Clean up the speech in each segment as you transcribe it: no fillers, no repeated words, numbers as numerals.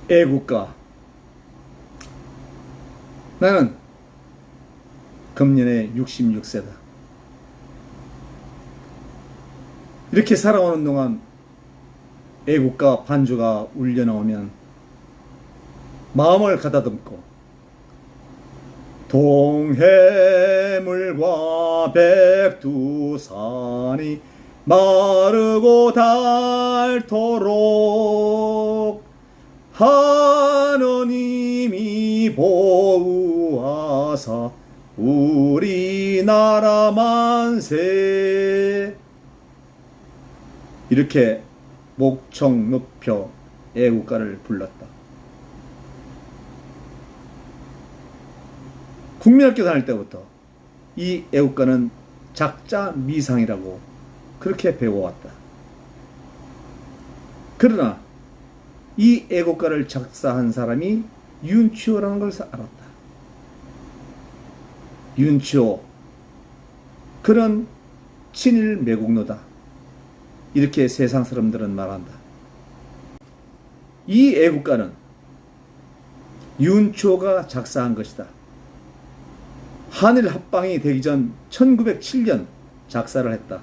애국가. 나는 금년에 66세다. 이렇게 살아오는 동안 애국가 반주가 울려나오면 마음을 가다듬고 동해물과 백두산이 마르고 닳도록 하느님이 보호하사 우리나라 만세. 이렇게 목청 높여 애국가를 불렀다. 국민학교 다닐 때부터 이 애국가는 작자 미상이라고 그렇게 배워왔다. 그러나 이 애국가를 작사한 사람이 윤치호라는 걸 알았다. 윤치호, 그는 친일 매국노다. 이렇게 세상 사람들은 말한다. 이 애국가는 윤치호가 작사한 것이다. 한일 합방이 되기 전 1907년 작사를 했다.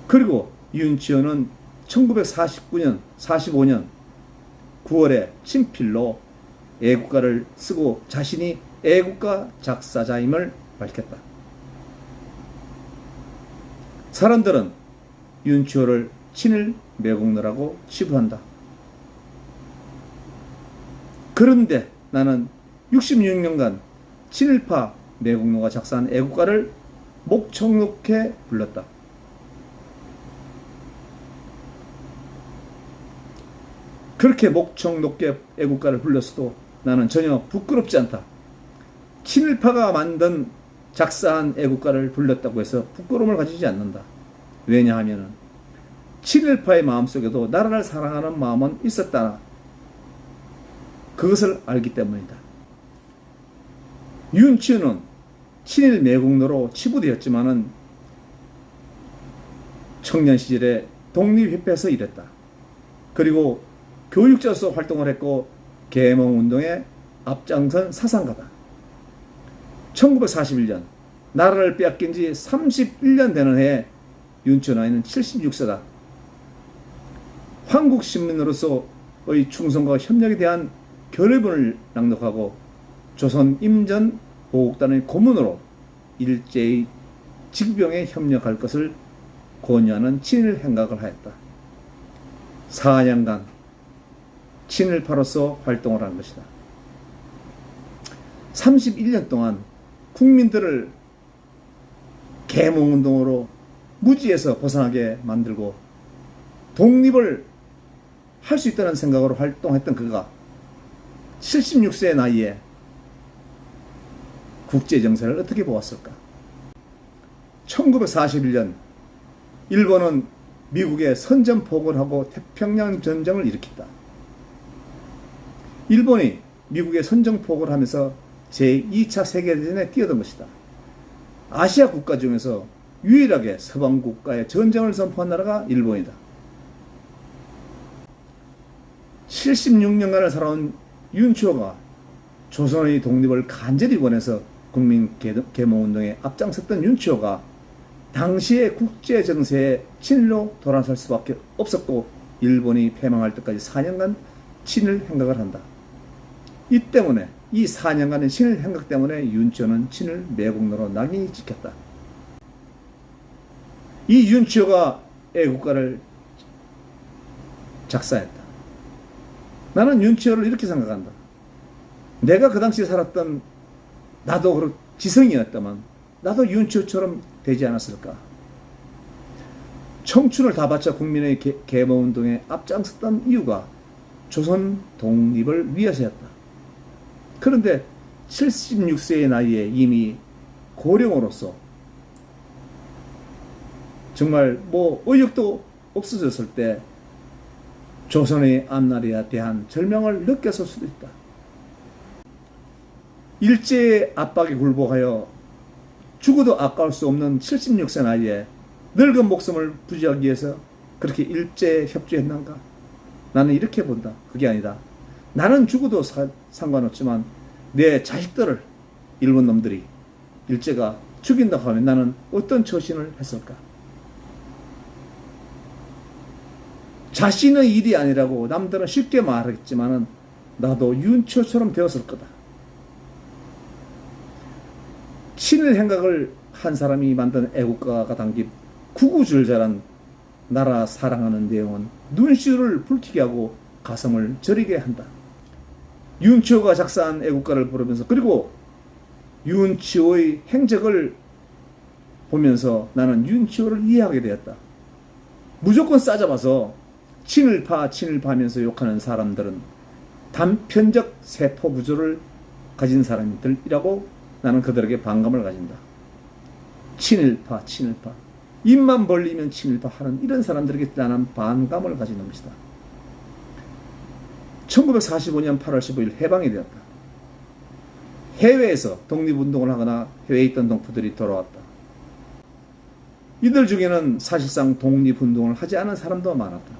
그리고 윤치호는 1945년 9월에 친필로 애국가를 쓰고 자신이 애국가 작사자임을 밝혔다. 사람들은 윤치호를 친일 매국노라고 치부한다. 그런데 나는 66년간 친일파 매국노가 작사한 애국가를 목청록해 불렀다. 그렇게 목청 높게 애국가를 불렀어도 나는 전혀 부끄럽지 않다. 친일파가 만든 작사한 애국가를 불렀다고 해서 부끄러움을 가지지 않는다. 왜냐하면 친일파의 마음속에도 나라를 사랑하는 마음은 있었다. 그것을 알기 때문이다. 윤치호는 친일 매국노로 치부되었지만은 청년 시절에 독립협회에서 일했다. 그리고 교육자로서 활동을 했고 계몽운동에 앞장선 사상가다. 1941년 나라를 빼앗긴 지 31년 되는 해에 윤치호 나이는 76세다. 한국시민으로서의 충성과 협력에 대한 결의문을 낭독하고 조선 임전 보국단의 고문으로 일제히 직병에 협력할 것을 권유하는 친일 행각을 하였다. 4년간 친일파로서 활동을 한 것이다. 31년 동안 국민들을 계몽운동으로 무지에서 벗어나게 만들고 독립을 할 수 있다는 생각으로 활동했던 그가 76세의 나이에 국제정세를 어떻게 보았을까? 1941년 일본은 미국에 선전포고를 하고 태평양 전쟁을 일으켰다. 일본이 미국에 선전포고를 하면서 제2차 세계대전에 뛰어든 것이다. 아시아 국가 중에서 유일하게 서방 국가에 전쟁을 선포한 나라가 일본이다. 76년간을 살아온 윤치호가 조선의 독립을 간절히 원해서 국민 계몽운동에 앞장섰던 윤치호가 당시의 국제 정세에 친일로 돌아설 수밖에 없었고 일본이 패망할 때까지 4년간 친일 행각을 한다. 이 때문에 이 4년간의 친일 행각 때문에 윤치호는 친일 매국노로 낙인이 찍혔다. 이 윤치호가 애국가를 작사했다. 나는 윤치호를 이렇게 생각한다. 내가 그 당시에 살았던 나도 지성이었다면 나도 윤치호처럼 되지 않았을까? 청춘을 다 바쳐 국민의 계몽운동에 앞장섰던 이유가 조선 독립을 위해서였다. 그런데 76세의 나이에 이미 고령으로서 정말 의욕도 없어졌을 때 조선의 앞날에 대한 절망을 느꼈을 수도 있다. 일제의 압박에 굴복하여 죽어도 아까울 수 없는 76세 나이에 늙은 목숨을 부지하기 위해서 그렇게 일제에 협조했는가? 나는 이렇게 본다. 그게 아니다. 나는 죽어도 상관없지만 내 자식들을 일본 놈들이 일제가 죽인다고 하면 나는 어떤 처신을 했을까? 자신의 일이 아니라고 남들은 쉽게 말하겠지만은 나도 윤초처럼 되었을 거다. 친일 행각을 한 사람이 만든 애국가가 담긴 구구절절한 나라 사랑하는 내용은 눈시울을 붉히게 하고 가슴을 저리게 한다. 윤치호가 작사한 애국가를 부르면서 그리고 윤치호의 행적을 보면서 나는 윤치호를 이해하게 되었다. 무조건 싸잡아서 친일파 하면서 욕하는 사람들은 단편적 세포 구조를 가진 사람들이라고 나는 그들에게 반감을 가진다. 친일파 입만 벌리면 친일파 하는 이런 사람들에게 나는 반감을 가지는 것이다. 1945년 8월 15일 해방이 되었다. 해외에서 독립운동을 하거나 해외에 있던 동포들이 돌아왔다. 이들 중에는 사실상 독립운동을 하지 않은 사람도 많았다.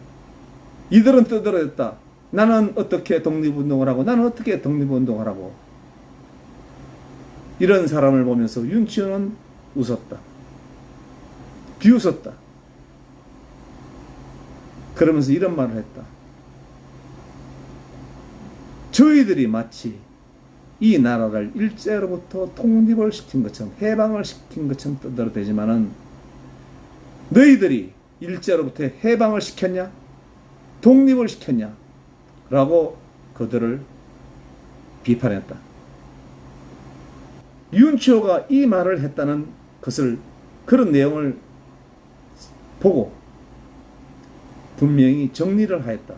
이들은 떠들어댔다. 나는 어떻게 독립운동을 하고 나는 어떻게 독립운동을 하고. 이런 사람을 보면서 윤치호는 웃었다. 비웃었다. 그러면서 이런 말을 했다. 저희들이 마치 이 나라를 일제로부터 독립을 시킨 것처럼 해방을 시킨 것처럼 떠들어대지만은 너희들이 일제로부터 해방을 시켰냐? 독립을 시켰냐? 라고 그들을 비판했다. 윤치호가 이 말을 했다는 것을 그런 내용을 보고 분명히 정리를 하였다.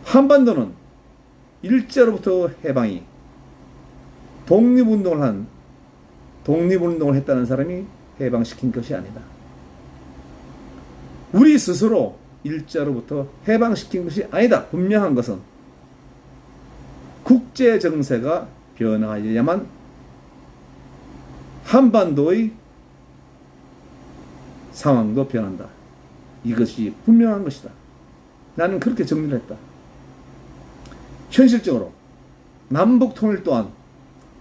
한반도는 일제로부터 해방이 독립운동을 했다는 사람이 해방시킨 것이 아니다. 우리 스스로 일제로부터 해방시킨 것이 아니다. 분명한 것은 국제 정세가 변화해야만 한반도의 상황도 변한다. 이것이 분명한 것이다. 나는 그렇게 정리를 했다. 현실적으로 남북 통일 또한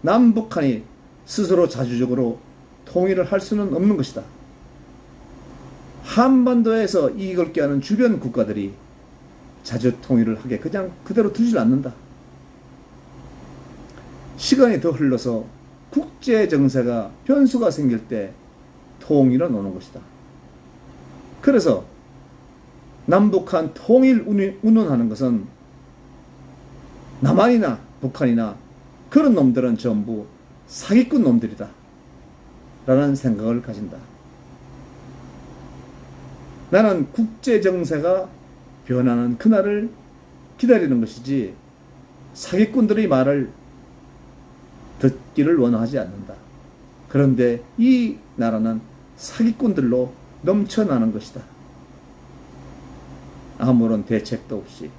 남북한이 스스로 자주적으로 통일을 할 수는 없는 것이다. 한반도에서 이익을 꾀하는 주변 국가들이 자주 통일을 하게 그냥 그대로 두질 않는다. 시간이 더 흘러서 국제 정세가 변수가 생길 때 통일은 오는 것이다. 그래서 남북한 통일 운운하는 것은 남한이나 북한이나 그런 놈들은 전부 사기꾼 놈들이다 라는 생각을 가진다. 나는 국제 정세가 변하는 그날을 기다리는 것이지 사기꾼들의 말을 듣기를 원하지 않는다. 그런데 이 나라는 사기꾼들로 넘쳐나는 것이다. 아무런 대책도 없이